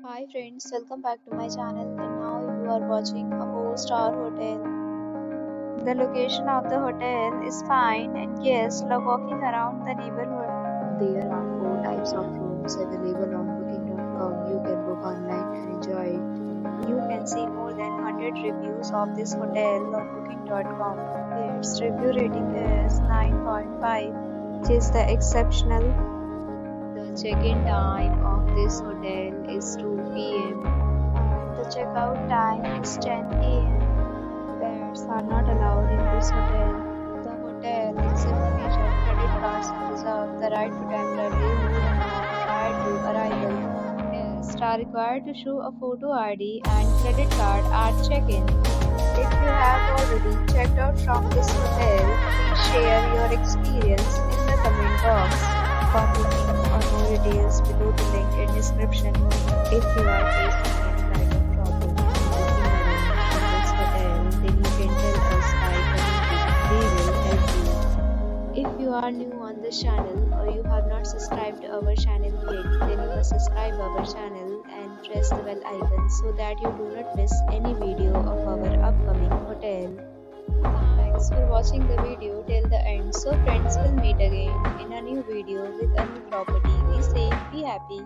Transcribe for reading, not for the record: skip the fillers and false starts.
Hi friends, welcome back to my channel and now you are watching a 4-star hotel. The location of the hotel is fine and guests love walking around the neighborhood. There are 4 types of rooms available on booking.com. You can book online and enjoy it. You can see more than 100 reviews of this hotel on booking.com. Its review rating is 9.5, which is the exceptional. The check-in time of this hotel is 2 p.m. and the checkout time is 10 a.m. Pets are not allowed in this hotel. The hotel accepts major credit cards and reserves the right to temporarily hold an amount prior to arrival. Guests are required to show a photo ID and credit card at check-in. If you have already checked out from this hotel, please share your experience in the comment box. For booking or more details, below the link in description. If you are facing any kind of problem in booking a room in this hotel, then you can tell us by commenting. We will help you. If you are new on this channel or you have not subscribed to our channel yet, then you must subscribe our channel and press the bell icon so that you do not miss any video of our upcoming hotel. Thanks for watching the video till the end. So friends, will meet again in a new video with a new property. Be safe, be happy.